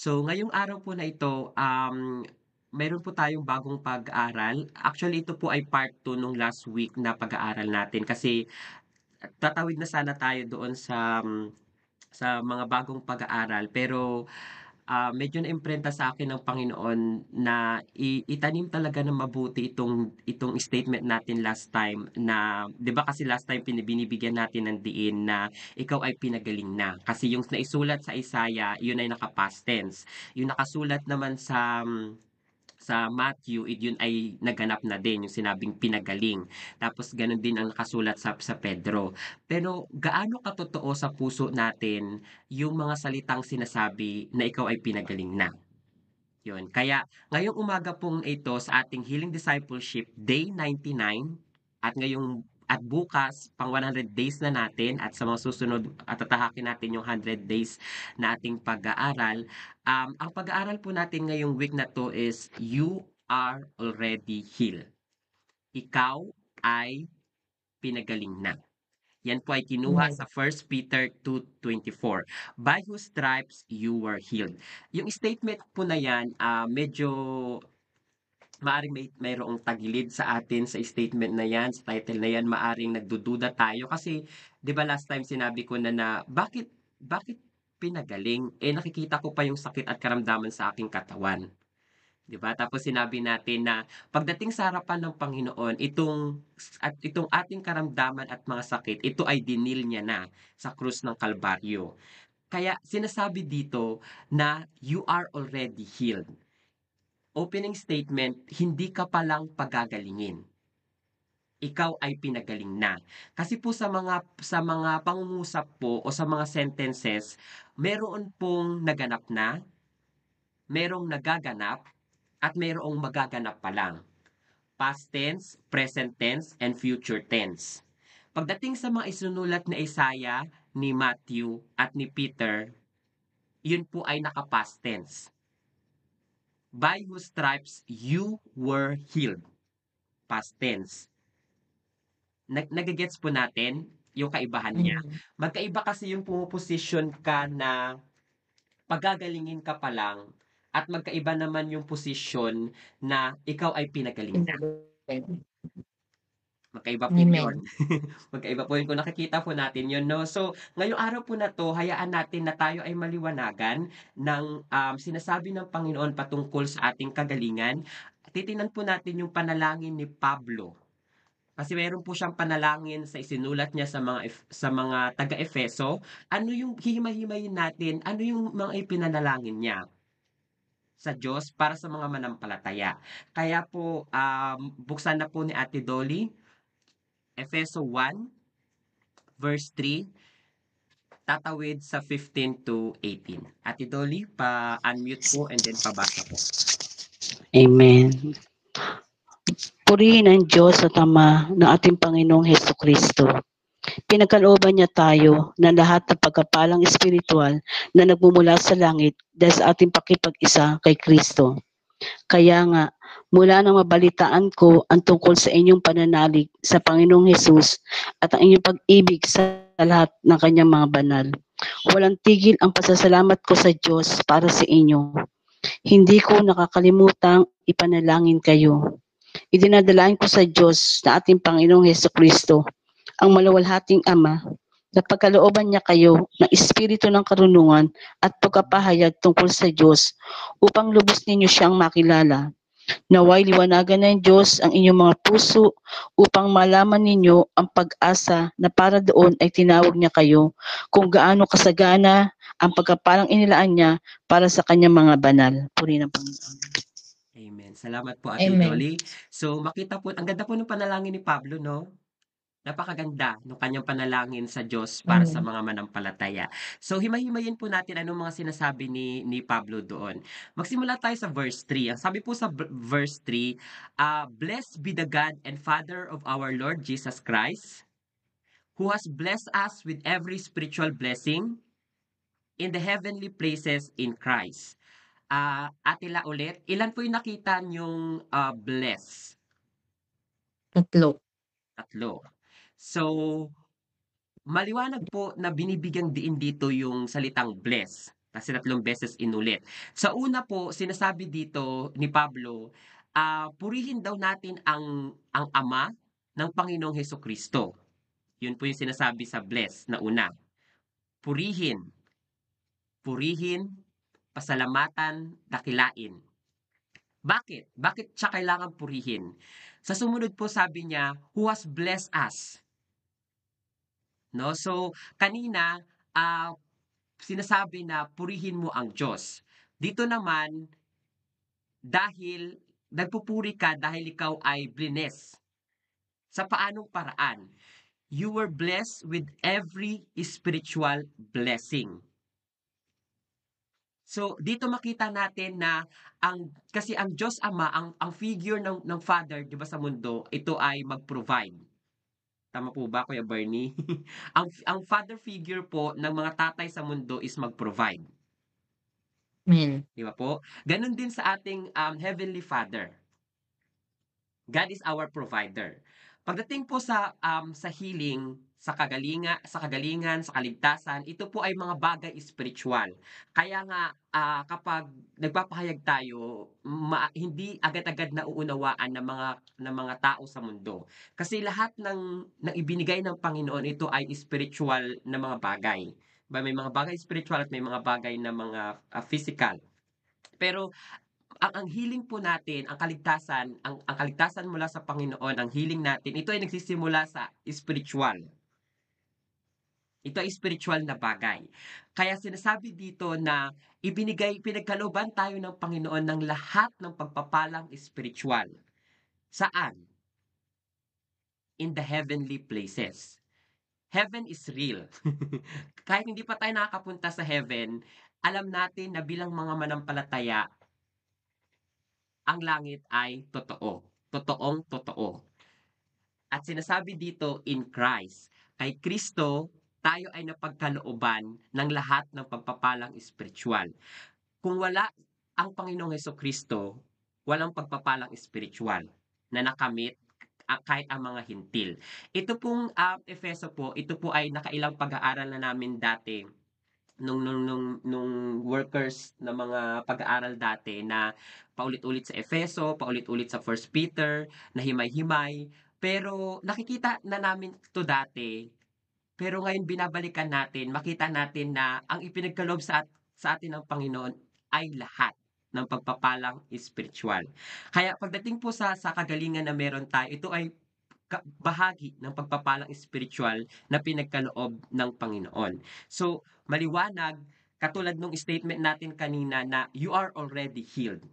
So, ngayong araw po na ito, meron po tayong bagong pag-aaral. Actually, ito po ay part 2 nung last week na pag-aaral natin kasi tatawid na sana tayo doon sa mga bagong pag-aaral. Pero medyo naimprenta sa akin ng Panginoon na itanim talaga ng mabuti itong statement natin last time na 'di ba kasi last time binibigyan natin ng diin na ikaw ay pinagaling na. Kasi yung naisulat sa Isaiah, yun ay naka-past tense. Yung nakasulat naman sa Matthew, yun ay naganap na din, yung sinabing pinagaling. Tapos ganun din ang nakasulat sa Pedro. Pero gaano katotoo sa puso natin yung mga salitang sinasabi na ikaw ay pinagaling na? Yun. Kaya ngayong umaga pong ito sa ating Healing Discipleship Day 99 at bukas pang 100 days na natin at sa mga susunod at tatahakin natin yung 100 days na ating pag-aaral. Ang pag-aaral po natin ngayong week na to is You are already healed. Ikaw ay pinagaling na. Yan po ay kinuha Amen. sa 1 Peter 2:24. By whose stripes you were healed. Yung statement po na yan, medyo maaring mayroong tagilid sa atin sa statement na yan, sa title na yan, maaring nagdududa tayo kasi 'di ba last time sinabi ko na bakit pinagaling? Eh nakikita ko pa yung sakit at karamdaman sa aking katawan. 'Di ba? Tapos sinabi natin na pagdating sa harapan ng Panginoon, itong ating karamdaman at mga sakit, ito ay dinil niya na sa krus ng Kalbaryo. Kaya sinasabi dito na you are already healed. Opening statement, hindi ka palang pagagalingin. Ikaw ay pinagaling na. Kasi po sa mga pangungusap po o sa mga sentences, meron pong naganap na, merong nagaganap, at mayroong magaganap pa lang. Past tense, present tense, and future tense. Pagdating sa mga isunulat ni Isaiah, ni Matthew, at ni Peter, yun po ay naka-past tense. By whose stripes you were healed. Past tense. Nagigets po natin yung kaibahan niya. Mm. Magkaiba kasi yung pumuposisyon ka na pagagalingin ka pa lang at magkaiba naman yung posisyon na ikaw ay pinagaling na. Pinagaling. Magkaiba po yun. Amen. Magkaiba po yun kung nakikita po natin yun, no? So, ngayong araw po na 'to, hayaan natin na tayo ay maliwanagan ng, sinasabi ng Panginoon patungkol sa ating kagalingan. Titingnan po natin yung panalangin ni Pablo. Kasi meron po siyang panalangin sa isinulat niya sa mga taga-Efeso. Ano yung hihimay-himayin natin, ano yung mga ipinanalangin niya sa Diyos para sa mga manampalataya. Kaya po, buksan na po ni Ate Dolly, Efeso 1 verse 3, tatawid sa 15 to 18. Ate Dolly, pa-unmute po and then pabasa po. Amen. Purihin ang Diyos at Ama ng ating Panginoong Hesukristo. Pinagkalooban niya tayo na lahat ng pagkapalang espiritual na nagmumula sa langit dahil sa ating pakipag-isa kay Kristo. Kaya nga, mula nang mabalitaan ko ang tungkol sa inyong pananalig sa Panginoong Hesus at ang inyong pag-ibig sa lahat ng kanyang mga banal, walang tigil ang pasasalamat ko sa Diyos para sa inyo. Hindi ko nakakalimutang ipanalangin kayo. Idinadalain ko sa Diyos na ating Panginoong Hesukristo, ang maluwalhating Ama, na pagkalooban niya kayo ng espiritu ng karunungan at pagkapahayag tungkol sa Diyos upang lubos ninyo siyang makilala. Naway liwanagan ng Diyos ang inyong mga puso upang malaman ninyo ang pag-asa na para doon ay tinawag niya kayo, kung gaano kasagana ang pagkapalang inilaan niya para sa kanyang mga banal. Purihin ang Panginoon. Amen. Salamat po, Ate Amen. Dolly. So, makita po, ang ganda po ng panalangin ni Pablo, no? Napakaganda ng kanyang panalangin sa Diyos para sa Mm. mga manampalataya. So, himay-himayin po natin anong mga sinasabi ni Pablo doon. Magsimula tayo sa verse 3. Ang sabi po sa verse 3, Blessed be the God and Father of our Lord Jesus Christ, who has blessed us with every spiritual blessing in the heavenly places in Christ. Atila ulit, ilan po yung nakita niyong bless? Tatlo. Tatlo. So, maliwanag po na binibigyang diin dito yung salitang bless. Kasi 3 beses inulit. Sa una po, sinasabi dito ni Pablo, purihin daw natin ang Ama ng Panginoong Hesukristo. Yun po yung sinasabi sa bless na una. Purihin, purihin, pasalamatan, dakilain. Bakit? Bakit siya kailangan purihin? Sa sumunod po sabi niya, who has blessed us. No? So, kanina, sinasabi na purihin mo ang Diyos. Dito naman, dahil nagpupuri ka dahil ikaw ay blines. Sa paanong paraan? You were blessed with every spiritual blessing. So dito makita natin na kasi ang Diyos Ama, ang figure ng Father, 'di ba, sa mundo, ito ay mag-provide. Tama po ba, Kuya Bernie? ang father figure po ng mga tatay sa mundo is mag-provide. Amen. Di ba po? Ganon din sa ating Heavenly Father. God is our provider. Pagdating po sa healing, sa kagalingan, sa kaligtasan, ito po ay mga bagay spiritual. Kaya nga kapag nagpapahayag tayo, hindi agad-agad nauunawaan ng mga tao sa mundo. Kasi lahat ng ibinigay ng Panginoon, ito ay spiritual na mga bagay. May mga bagay spiritual at may mga bagay na mga physical. Pero ang healing po natin, ang kaligtasan mula sa Panginoon, ang healing natin, ito ay nagsisimula sa spiritual. Ito ay spiritual na bagay. Kaya sinasabi dito na pinagkalooban tayo ng Panginoon ng lahat ng pagpapalang spiritual. Saan? In the heavenly places. Heaven is real. Kahit hindi pa tayo nakakapunta sa heaven, alam natin na bilang mga manampalataya, ang langit ay totoo. Totoong totoo. At sinasabi dito, in Christ. Kay Kristo, tayo ay napagkalooban ng lahat ng pagpapalang spiritual. Kung wala ang Panginoong Hesukristo, walang pagpapalang spiritual na nakamit kahit ang mga hintil. Ito pong Efeso po, ito po ay nakailang pag-aaral na namin dati nung workers na mga pag-aaral dati na paulit-ulit sa Efeso, paulit-ulit sa 1 Peter, na himay-himay. Pero nakikita na namin ito dati, pero ngayon binabalikan natin, makita natin na ang ipinagkaloob sa atin ng Panginoon ay lahat ng pagpapalang spiritual. Kaya pagdating po sa kagalingan na meron tayo, ito ay bahagi ng pagpapalang spiritual na pinagkaloob ng Panginoon. So, maliwanag, katulad nung statement natin kanina na you are already healed.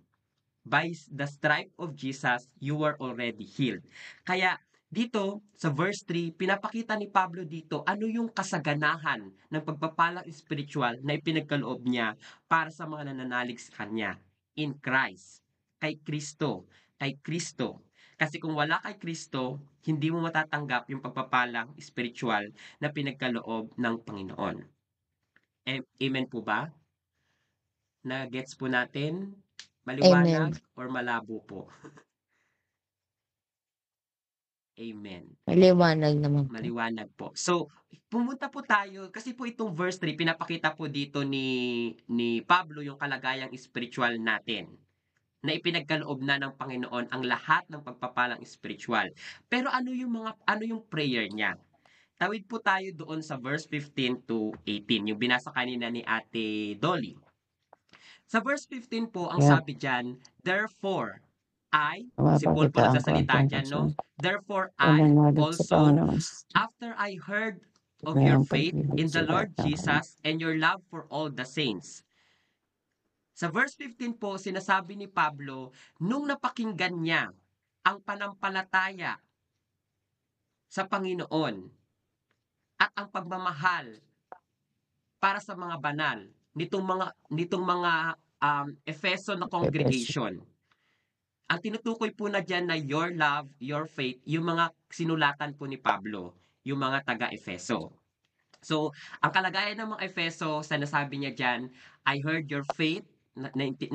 By the stripe of Jesus, you were already healed. Kaya dito, sa verse 3, pinapakita ni Pablo dito ano yung kasaganahan ng pagpapalang spiritual na ipinagkaloob niya para sa mga nananalig sa Kanya. In Christ. Kay Kristo. Kay Kristo. Kasi kung wala kay Kristo, hindi mo matatanggap yung pagpapalang spiritual na pinagkaloob ng Panginoon. Amen po ba? Na-gets po natin? Maliwanag or malabo po? Amen. Maliwanag naman po. Maliwanag po. So, pumunta po tayo, kasi po itong verse 3, pinapakita po dito ni Pablo yung kalagayang spiritual natin na ipinagkaloob na ng Panginoon ang lahat ng pagpapalang spiritual. Pero ano yung prayer niya? Tawid po tayo doon sa verse 15 to 18, yung binasa kanina ni Ate Dolly. Sa verse 15 po, ang sabi diyan, therefore, si Paul po nagsasalita diyan, no? Therefore, I also, after I heard of your faith in the Lord Jesus and your love for all the saints. Sa verse 15 po, sinasabi ni Pablo, nung napakinggan niya ang panampalataya sa Panginoon at ang pagmamahal para sa mga banal nitong mga Efeso na congregation. Ang tinutukoy po na diyan na your love, your faith, yung mga sinulatan po ni Pablo, yung mga taga-Efeso. So, ang kalagayan ng mga Efeso, sinasabi niya diyan, I heard your faith, na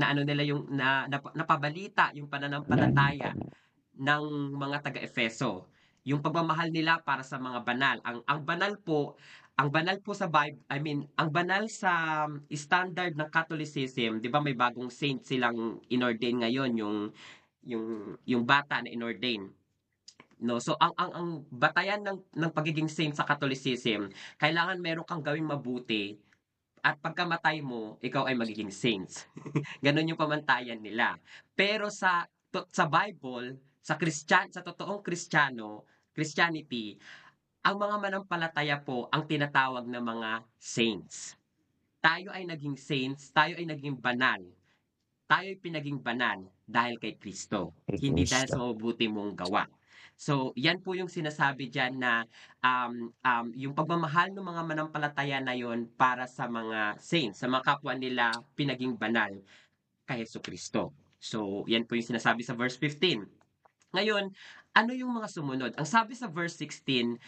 ano nila yung napabalita yung pananampalataya ng mga taga-Efeso. Yung pagmamahal nila para sa mga banal. Ang banal po ang banal po sa ang banal sa standard ng Catholicism, 'di ba may bagong saint silang inordain ngayon, yung bata na inordain. No, so ang batayan ng pagiging saint sa Catholicism, kailangan meron kang gawing mabuti at pagkamatay mo, ikaw ay magiging saints. Ganon yung pamantayan nila. Pero sa Bible, sa totoong Christianity, ang mga manampalataya po ang tinatawag na mga saints. Tayo ay naging saints, tayo ay naging banal. Tayo ay pinaging banal dahil kay Kristo, hindi dahil sa mabubuti mong gawa. So, yan po yung sinasabi diyan na yung pagmamahal ng mga manampalataya na yon para sa mga saints, sa mga kapwa nila pinaging banal kay Jesucristo. So, yan po yung sinasabi sa verse 15. Ngayon, ano yung mga sumunod? Ang sabi sa verse 16,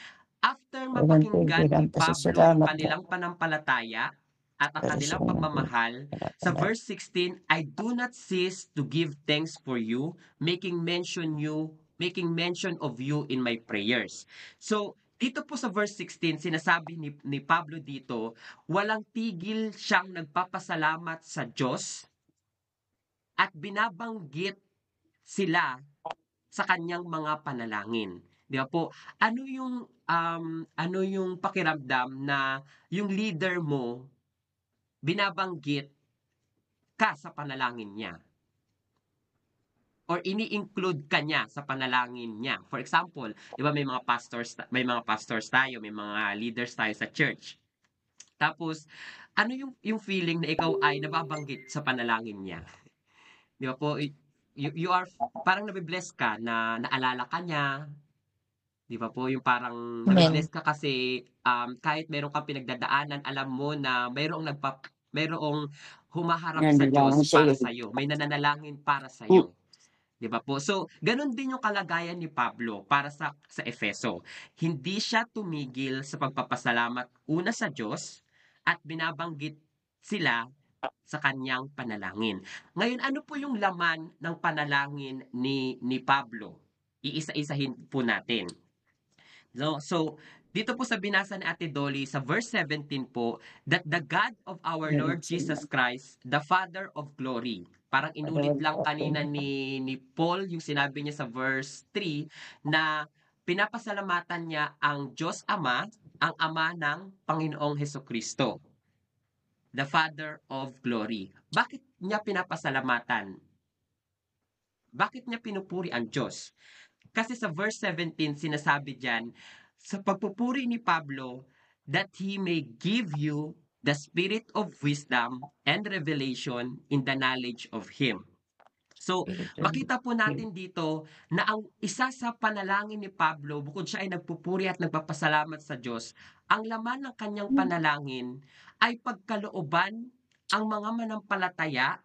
after mapakinggan ni Pablo yung kanilang panampalataya at ang kanilang pagmamahal, sa verse 16, I do not cease to give thanks for you, making mention of you in my prayers. So, dito po sa verse 16, sinasabi ni Pablo dito, walang tigil siyang nagpapasalamat sa Diyos at binabanggit sila sa kanyang mga panalangin. 'Di ba po? Ano yung pakiramdam na yung leader mo binabanggit ka sa panalangin niya or ini-include ka niya sa panalangin niya. For example, 'di ba may mga pastors tayo, may mga leaders tayo sa church. Tapos ano yung feeling na ikaw ay nababanggit sa panalangin niya? 'Di ba po? You are parang nabibless ka na naalala ka niya, 'di ba po? Yung parang Amen. nabi-bless ka kasi, kahit meron kang pinagdadaanan, alam mo na mayroong humaharap Yan, sa bilangan Diyos para sa'yo. sa'yo, may nananalangin para sa'yo, 'di ba po? So, gano'n din yung kalagayan ni Pablo para sa Efeso. Hindi siya tumigil sa pagpapasalamat una sa Diyos at binabanggit sila sa kanyang panalangin. Ngayon, ano po yung laman ng panalangin ni Pablo? Iisa-isahin po natin. So, dito po sa binasa ni Ate Dolly, sa verse 17 po, that the God of our Lord Jesus Christ, the Father of glory. Parang inulit lang kanina ni Paul yung sinabi niya sa verse 3 na pinapasalamatan niya ang Diyos Ama, ang Ama ng Panginoong Hesukristo, the Father of glory. Bakit niya pinapasalamatan? Bakit niya pinupuri ang Diyos? Kasi sa verse 17, sinasabi diyan, sa pagpupuri ni Pablo, that he may give you the spirit of wisdom and revelation in the knowledge of Him. So, makita po natin dito na ang isa sa panalangin ni Pablo, bukod siya ay nagpupuri at nagpapasalamat sa Diyos, ang laman ng kanyang panalangin ay pagkalooban ang mga manampalataya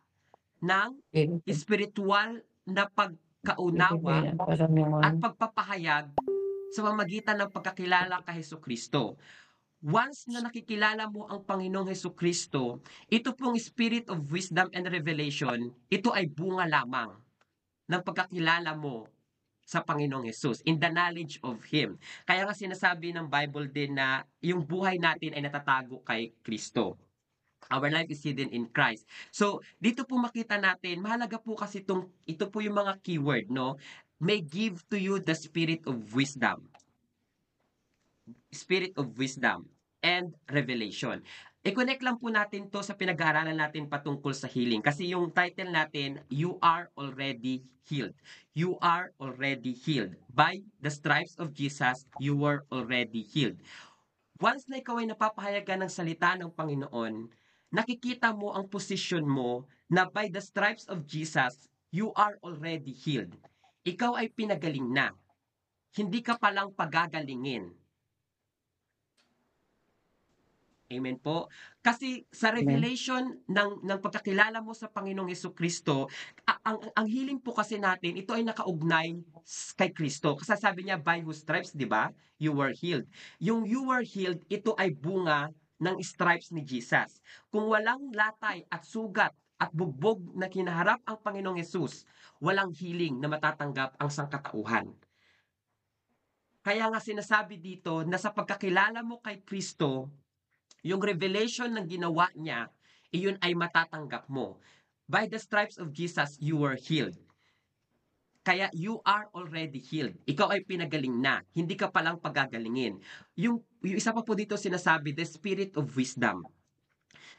ng espiritual na pagkaunawa at pagpapahayag sa pamamagitan ng pagkakilala kay Hesukristo. Once na nakikilala mo ang Panginoong Hesukristo, ito pong spirit of wisdom and revelation, ito ay bunga lamang ng pagkakilala mo sa Panginoong Hesus, in the knowledge of Him. Kaya nga sinasabi ng Bible din na yung buhay natin ay natatago kay Kristo. Our life is hidden in Christ. So, dito po makita natin, mahalaga po kasi ito po yung mga keyword, no? May give to you the spirit of wisdom. Spirit of wisdom and revelation. I-connect lang po natin to sa pinag-aaralan natin patungkol sa healing. Kasi yung title natin, You Are Already Healed. You are already healed. By the stripes of Jesus, you were already healed. Once na ikaw ay napapahayagan ng salita ng Panginoon, nakikita mo ang posisyon mo na by the stripes of Jesus, you are already healed. Ikaw ay pinagaling na. Hindi ka palang pagagalingin. Amen po. Kasi sa revelation ng pagkakilala mo sa Panginoong Hesukristo, ang healing po kasi natin, ito ay nakaugnay kay Kristo. Kasi sabi niya, by whose stripes, di ba? You were healed. Yung you were healed, ito ay bunga ng stripes ni Jesus. Kung walang latay at sugat at bugbog na kinaharap ang Panginoong Hesus, walang healing na matatanggap ang sangkatauhan. Kaya nga sinasabi dito na sa pagkakilala mo kay Kristo, yung revelation ng ginawa niya, iyon ay matatanggap mo. By the stripes of Jesus, you were healed. Kaya you are already healed. Ikaw ay pinagaling na. Hindi ka palang pagagalingin. Yung isa pa po dito sinasabi, the spirit of wisdom.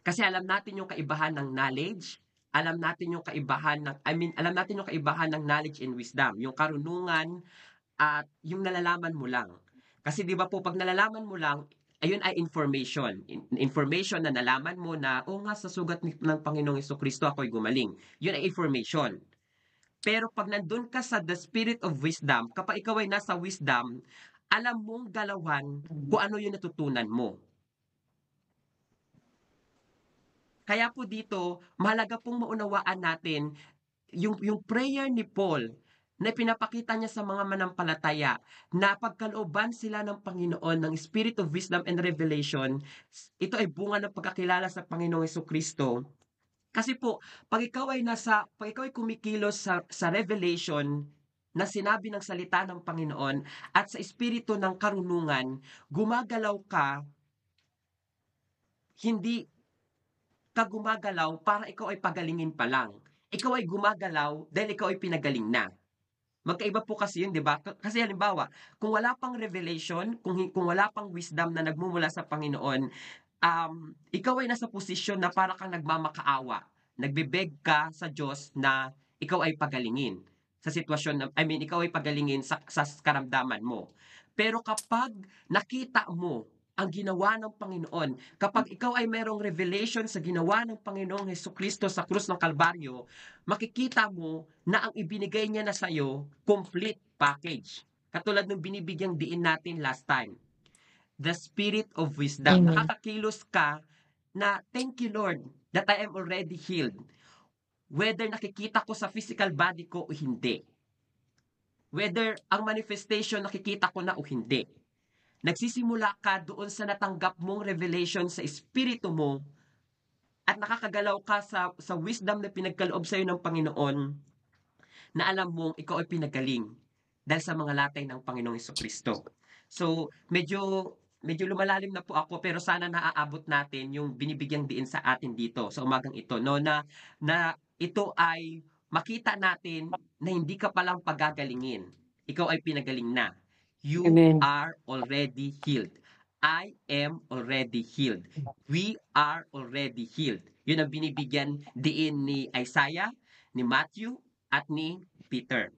Kasi alam natin yung kaibahan ng knowledge, alam natin yung kaibahan ng, alam natin yung kaibahan ng knowledge and wisdom, yung karunungan at yung nalalaman mo lang. Kasi 'di ba po pag nalalaman mo lang, ayun ay information. Information na nalaman mo na, oh nga sa sugat ng Panginoong Jesucristo ako'y gumaling. Yun ay information. Pero pag nandun ka sa the spirit of wisdom, kapag ikaw ay nasa wisdom, alam mong galawan kung ano yung natutunan mo. Kaya po dito, mahalaga pong maunawaan natin yung prayer ni Paul na pinapakita niya sa mga manampalataya na pagkalooban sila ng Panginoon ng Spirit of Wisdom and Revelation, ito ay bunga ng pagkakilala sa Panginoong Jesucristo. Kasi po, pag ikaw ay kumikilos sa revelation na sinabi ng salita ng Panginoon at sa espiritu ng karunungan, gumagalaw ka, hindi ka gumagalaw para ikaw ay pagalingin pa lang. Ikaw ay gumagalaw dahil ikaw ay pinagaling na. Magkaiba po kasi yun, di ba? Kasi halimbawa, kung wala pang revelation, kung wala pang wisdom na nagmumula sa Panginoon, ikaw ay nasa posisyon na para kang nagmamakaawa. Nagbebeg ka sa Diyos na ikaw ay pagalingin sa sitwasyon na, ikaw ay pagalingin sa karamdaman mo. Pero kapag nakita mo ang ginawa ng Panginoon, kapag ikaw ay mayroong revelation sa ginawa ng Panginoong Hesukristo sa krus ng Kalbaryo, makikita mo na ang ibinigay niya na sa'yo, complete package. Katulad ng binibigyang diin natin last time. The spirit of wisdom. Amen. Nakakakilos ka na, thank you Lord, that I am already healed. Whether nakikita ko sa physical body ko o hindi. Whether ang manifestation nakikita ko na o hindi. Nagsisimula ka doon sa natanggap mong revelation sa espiritu mo at nakakagalaw ka sa wisdom na pinagkaloob sa'yo ng Panginoon na alam mong ikaw ay pinagaling dahil sa mga latay ng Panginoong Jesucristo. So, medyo lumalalim na po ako pero sana naaabot natin yung binibigyang diin sa atin dito sa umagang ito, no, na ito ay makita natin na hindi ka palang pagagalingin. Ikaw ay pinagaling na. You Amen. are already healed. I am already healed. We are already healed. Yun ang binibigyan diin ni Isaiah, ni Matthew, at ni Peter.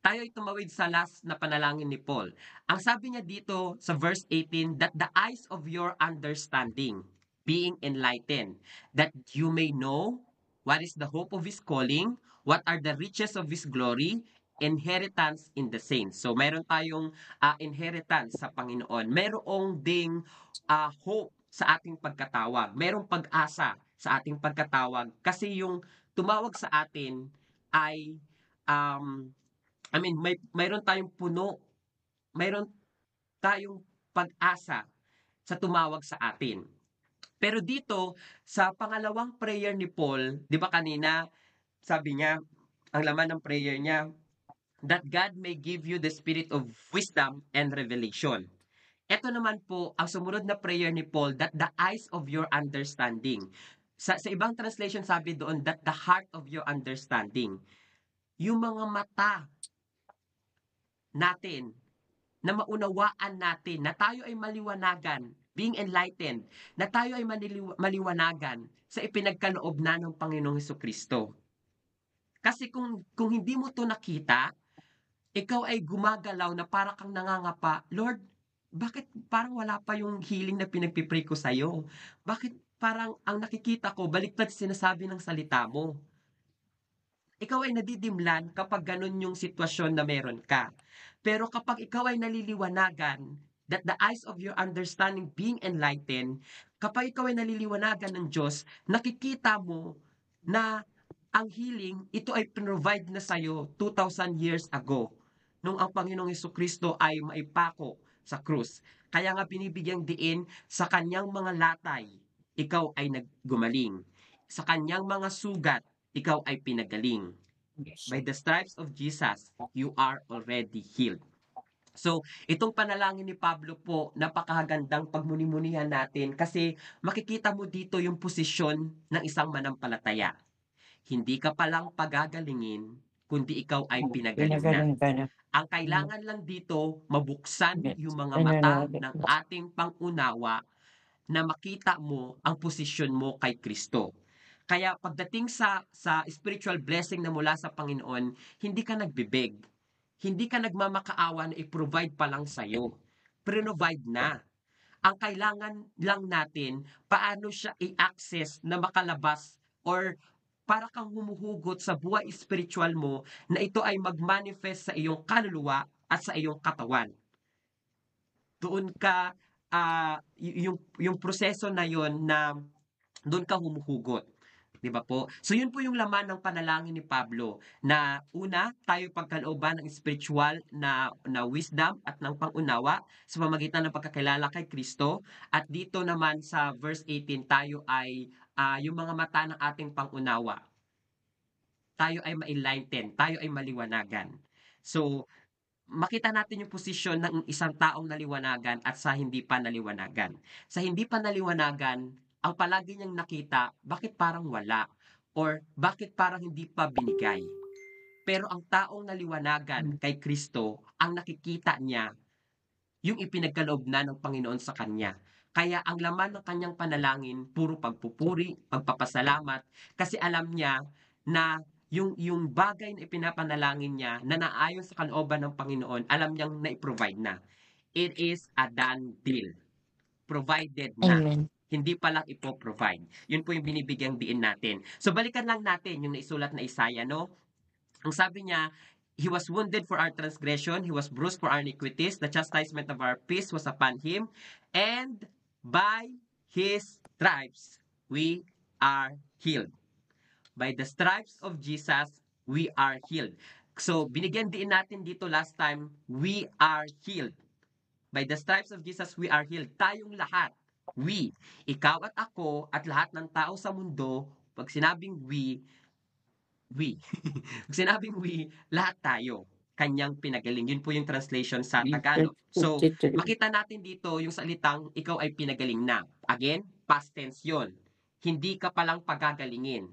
Tayo ay tumawid sa last na panalangin ni Paul. Ang sabi niya dito sa verse 18, that the eyes of your understanding being enlightened, that you may know what is the hope of His calling, what are the riches of His glory, inheritance in the saints. So, mayroon tayong inheritance sa Panginoon. Mayroong ding hope sa ating pagkatawag. Mayroong pag-asa sa ating pagkatawag. Kasi yung tumawag sa atin ay mayroon tayong puno, mayroon tayong pag-asa sa tumawag sa atin. Pero dito, sa pangalawang prayer ni Paul, di ba kanina, sabi niya, ang laman ng prayer niya, that God may give you the spirit of wisdom and revelation. Ito naman po, ang sumunod na prayer ni Paul, that the eyes of your understanding. Sa ibang translation sabi doon, that the heart of your understanding. Yung mga mata natin, na maunawaan natin, na tayo ay maliwanagan, being enlightened, na tayo ay maliwanagan sa ipinagkaloob na ng Panginoong Hesukristo. Kasi kung hindi mo to nakita, ikaw ay gumagalaw na para kang nangangapa, Lord, bakit parang wala pa yung healing na pinagpipray ko sa'yo? Bakit parang ang nakikita ko, baliktad sinasabi ng salita mo? Ikaw ay nadidimlan kapag ganun yung sitwasyon na meron ka. Pero kapag ikaw ay naliliwanagan, that the eyes of your understanding being enlightened, kapag ikaw ay naliliwanagan ng Diyos, nakikita mo na ang healing, ito ay provide na sa'yo 2,000 years ago, nung ang Panginoong Jesucristo ay maipako sa krus. Kaya nga binibigyang diin sa kanyang mga latay, ikaw ay naggumaling. Sa kanyang mga sugat, ikaw ay pinagaling. By the stripes of Jesus, you are already healed. So, itong panalangin ni Pablo po, napakagandang pagmuni-munihan natin kasi makikita mo dito yung posisyon ng isang manampalataya. Hindi ka palang pagagalingin, kundi ikaw ay pinagaling na. Pinagaling ka na. Ang kailangan lang dito, mabuksan yung mga mata Pinanood. ng ating pangunawa na makita mo ang posisyon mo kay Kristo. Kaya pagdating sa spiritual blessing na mula sa Panginoon, hindi ka nagbibig. Hindi ka nagmamakaawa na i-provide pa lang sa'yo. Provide na. Ang kailangan lang natin, paano siya i-access na makalabas or para kang humuhugot sa buhay spiritual mo na ito ay mag-manifest sa iyong kaluluwa at sa iyong katawan. Doon ka, yung proseso na yon na doon ka humuhugot. 'Di ba po? So yun po yung laman ng panalangin ni Pablo na una, tayo pagkalooban ng spiritual na wisdom at ng pangunawa sa pamamagitan ng pagkakilala kay Kristo. At dito naman sa verse 18, tayo ay yung mga mata ng ating pangunawa. Tayo ay ma-enlighten, tayo ay maliwanagan. So, makita natin yung posisyon ng isang taong naliwanagan at sa hindi pa naliwanagan. Sa hindi pa naliwanagan, ang palagi niyang nakita, bakit parang wala? Or bakit parang hindi pa binigay? Pero ang taong naliwanagan kay Kristo, ang nakikita niya, yung ipinagkaloob na ng Panginoon sa kanya. Kaya ang laman ng kanyang panalangin, puro pagpupuri, pagpapasalamat, kasi alam niya na yung bagay na ipinapanalangin niya na naayon sa kalooban ng Panginoon, alam niyang na-provide na. It is a done deal. Provided na. Amen. Hindi pa lang ipo-provide. Yun po yung binibigyang diin natin. So balikan lang natin yung naisulat na Isaiah, no? Ang sabi niya, He was wounded for our transgression, He was bruised for our iniquities, the chastisement of our peace was upon Him, and by His stripes we are healed. By the stripes of Jesus, we are healed. So, binigyan din natin dito last time, we are healed. By the stripes of Jesus, we are healed. Tayong lahat, we, ikaw at ako, at lahat ng tao sa mundo, pag sinabing we, pag sinabing we, lahat tayo, kanyang pinagaling. Yun po yung translation sa Tagalog. So, makita natin dito yung salitang ikaw ay pinagaling na. Again, past tense yun. Hindi ka palang pagagalingin.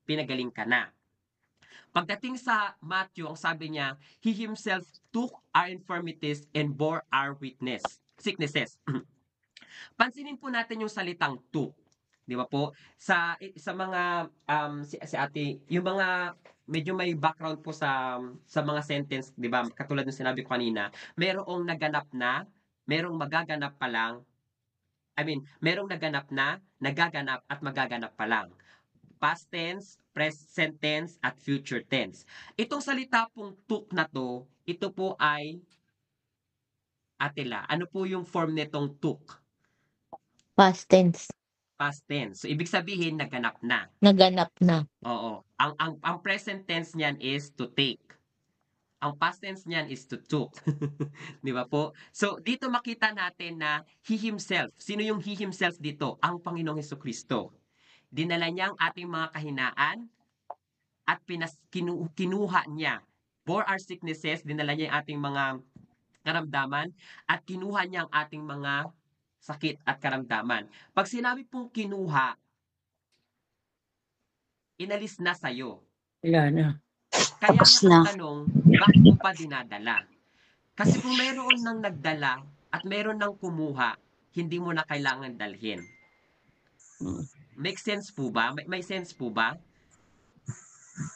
Pinagaling ka na. Pagdating sa Matthew, ang sabi niya, He Himself took our infirmities and bore our sicknesses. Pansinin po natin yung salitang took. Di ba po? Sa mga si Ate, yung mga medyo may background po sa mga sentence, di ba? Katulad ng sinabi ko kanina, merong naganap na, merong magaganap pa lang. Merong naganap na, nagaganap at magaganap pa lang. Past tense, present tense, at future tense. Itong salita pong took na to, ito po ay Atila. Ano po yung form nitong took? Past tense. Past tense. So, ibig sabihin, naganap na. Naganap na. Oo. Ang present tense niyan is to take. Ang past tense niyan is to took. Di ba po? So, dito makita natin na He Himself. Sino yung He Himself dito? Ang Panginoong Hesukristo. Dinala niya ang ating mga kahinaan at kinuha niya. For our sicknesses, dinala niya ang ating mga karamdaman at kinuha niya ang ating mga sakit at karamdaman. Pag sinabi pong kinuha, inalis na sa'yo. Wala na. Kaya Tapos nga na. ang tanong, bakit mo pa dinadala? Kasi kung mayroon nang nagdala at mayroon nang kumuha, hindi mo na kailangan dalhin. Make sense po ba? May sense po ba?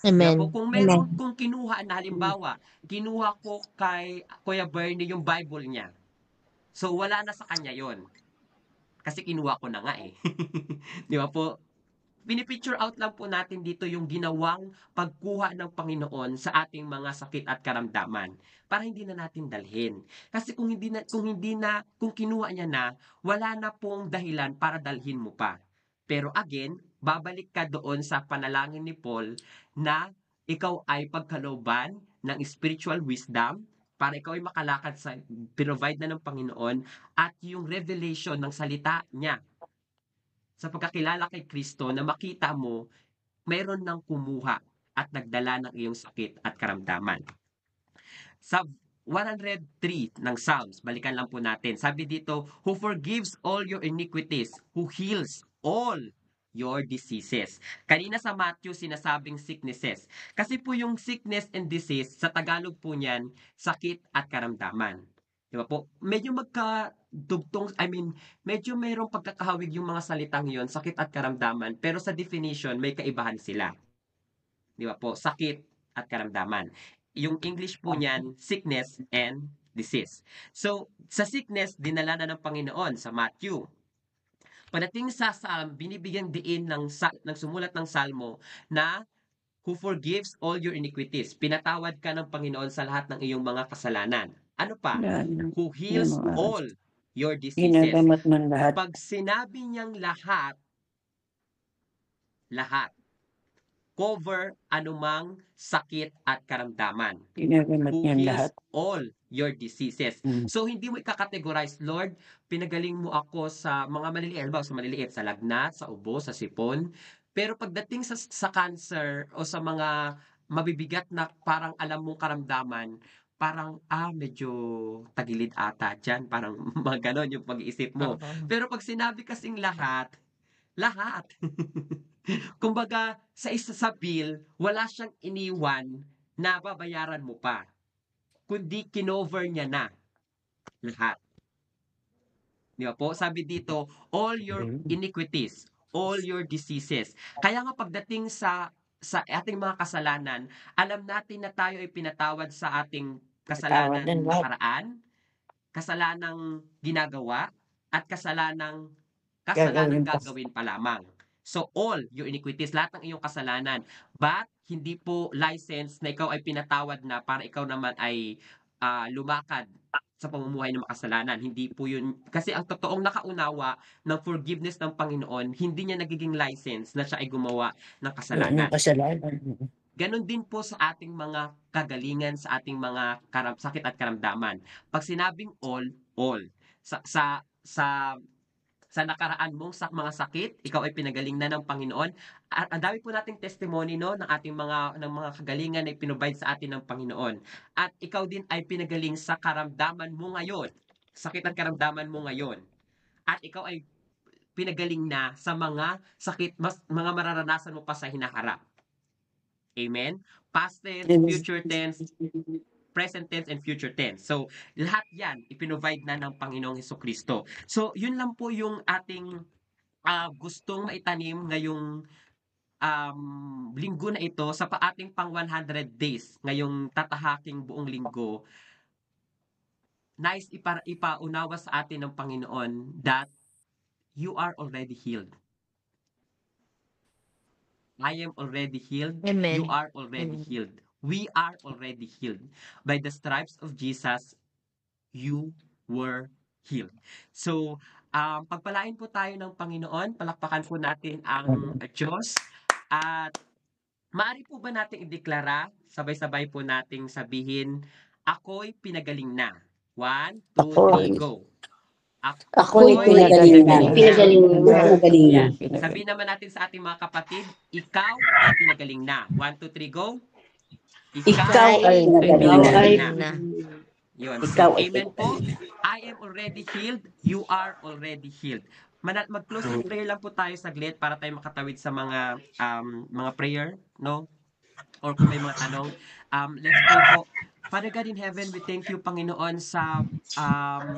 Amen. Po, kung kinuha na halimbawa, kinuha ko kay Kuya Bernie yung Bible niya. So wala na sa kanya 'yon. Kasi kinuha ko na nga eh. Di ba po? Pinipicture out lang po natin dito yung ginawang pagkuha ng Panginoon sa ating mga sakit at karamdaman para hindi na natin dalhin. Kasi kung kinuha niya na, wala na pong dahilan para dalhin mo pa. Pero again, babalik ka doon sa panalangin ni Paul na ikaw ay pagkalooban ng spiritual wisdom para ikaw ay makalakad sa provide na ng Panginoon at yung revelation ng salita niya sa pagkakilala kay Kristo na makita mo mayroon ng kumuha at nagdala ng iyong sakit at karamdaman. Sa 103 ng Psalms, balikan lang po natin. Sabi dito, who forgives all your iniquities, who heals all your diseases. Kanina sa Matthew, sinasabing sicknesses. Kasi po yung sickness and disease, sa Tagalog po niyan, sakit at karamdaman. Di ba po? Medyo magkadugtong, medyo mayroong pagkakahawig yung mga salitang yon, sakit at karamdaman, pero sa definition, may kaibahan sila. Di ba po? Sakit at karamdaman. Yung English po niyan, sickness and disease. So, sa sickness, dinala na ng Panginoon sa Matthew. Pagdating sa Psalm, binibigyang diin ng sumulat ng Salmo na who forgives all your iniquities. Pinatawad ka ng Panginoon sa lahat ng iyong mga kasalanan. Ano pa? Yan. Who heals Yung mga all your diseases. ginagamot man lahat. Pag sinabi niyang lahat, cover anumang sakit at karamdaman. Ginagamot Who niyan heals lahat. all your diseases. Mm. So, hindi mo ika-categorize, Lord, pinagaling mo ako sa mga maliliit, sa maliliit, sa lagnat, sa ubo, sa sipon. Pero pagdating sa cancer o sa mga mabibigat na parang alam mong karamdaman, parang, medyo tagilid ata dyan. Parang mga ganon yung pag-iisip mo. Pero pag sinabi kasing lahat. Kumbaga, sa isa sa bill, wala siyang iniwan na babayaran mo pa. Kundi kinover niya na lahat. Di ba po? Sabi dito, all your iniquities, all your diseases. Kaya nga pagdating sa ating mga kasalanan, alam natin na tayo ay pinatawad sa ating kasalanan Pinatawad ng lahat. nakaraan, kasalanang ginagawa, at kasalanang Gagawin pa. gagawin pa lamang. So, all your iniquities, lahat ng iyong kasalanan. But, hindi po license na ikaw ay pinatawad na para ikaw naman ay lumakad sa pamumuhay ng makasalanan. Hindi po yun. Kasi ang totoong nakaunawa ng forgiveness ng Panginoon, hindi niya nagiging license na siya ay gumawa ng kasalanan. Yung kasalanan. Ganon din po sa ating mga kagalingan, sa ating mga sakit at karamdaman. Pag sinabing all, sa nakaraan mong mga sakit, ikaw ay pinagaling na ng Panginoon. At ang dami po nating testimony ng ating mga kagalingan na ipinrovide sa atin ng Panginoon. At ikaw din ay pinagaling sa karamdaman mo ngayon, sakit at karamdaman mo ngayon. At ikaw ay pinagaling na sa mga sakit, mga mararanasan mo pa sa hinaharap. Amen? Past tense, future tense, present tense, and future tense. So, lahat yan, ipinrovide na ng Panginoong Hesukristo. So, yun lang po yung ating gustong maitanim ngayong linggo na ito sa ating pang 100 days, ngayong tatahaking buong linggo. Nice ipaunawa sa atin ng Panginoon that you are already healed. I am already healed. Amen. You are already healed. We are already healed. By the stripes of Jesus, you were healed. So, pagpalain po tayo ng Panginoon, palakpakan po natin ang Diyos. At maaari po ba nating ideklara, sabay-sabay po nating sabihin, ako'y pinagaling na. 1, 2, 3, go. Ako'y pinagaling na. Pinagaling na. Yan. Sabihin naman natin sa ating mga kapatid, ikaw ay pinagaling na. 1, 2, 3, go. Ikaw ay pinagaling na. Yun. Ikaw ay Amen po. I am already healed. You are already healed. Mag-closing prayer lang po tayo saglit para tayo makatawid sa mga prayer, no? Or kung may mga tanong. Let's pray po. Father God in heaven, we thank you, Panginoon, sa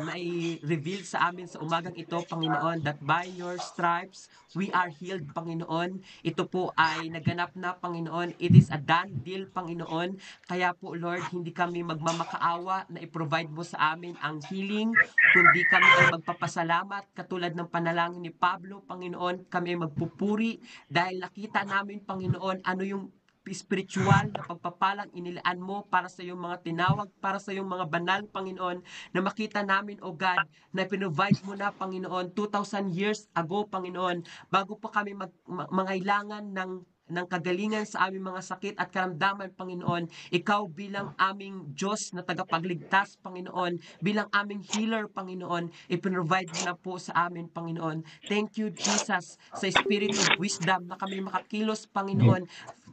nai-reveal sa amin sa umagang ito, Panginoon, that by your stripes, we are healed, Panginoon. Ito po ay naganap na, Panginoon. It is a done deal, Panginoon. Kaya po, Lord, hindi kami magmamakaawa na i-provide mo sa amin ang healing, kundi kami ay magpapasalamat, katulad ng panalangin ni Pablo, Panginoon. Kami ay magpupuri dahil nakita namin, Panginoon, ano yung spiritual na pagpapalang inilaan mo para sa iyong mga tinawag, para sa iyong mga banal, Panginoon, na makita namin, O God, na pinrovide mo na, Panginoon, 2,000 years ago, Panginoon, bago pa kami mangailangan ng kagalingan sa aming mga sakit at karamdaman, Panginoon. Ikaw bilang aming Diyos na tagapagligtas, Panginoon, bilang aming healer, Panginoon, ipinrovide mo na po sa amin, Panginoon. Thank you, Jesus, sa spirit of wisdom na kami makakilos, Panginoon,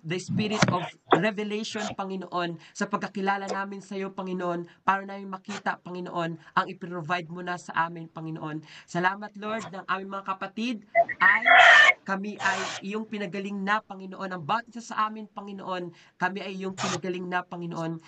the spirit of revelation, Panginoon, sa pagkakilala namin sa iyo, Panginoon, para namin makita, Panginoon, ang iprovide mo na sa amin, Panginoon. Salamat, Lord, ng aming mga kapatid ay kami ay iyong pinagaling na, Panginoon. Ang bawat isa sa amin, Panginoon, kami ay iyong pinagaling na, Panginoon.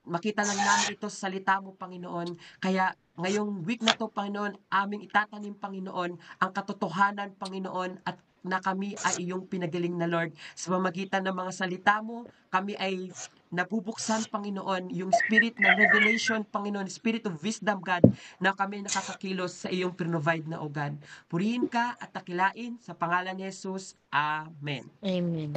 Makita lang namin ito sa salita mo, Panginoon. Kaya ngayong week na to, Panginoon, aming itatanim, Panginoon, ang katotohanan, Panginoon, at na kami ay iyong pinagaling na, Lord. Sa pamamagitan ng mga salita mo, kami ay nabubuksan, Panginoon, yung spirit ng revelation, Panginoon, spirit of wisdom, God, na kami nakakakilos sa iyong provide na, O God. Purihin ka at takilain sa pangalan ni Jesus. Amen. Amen.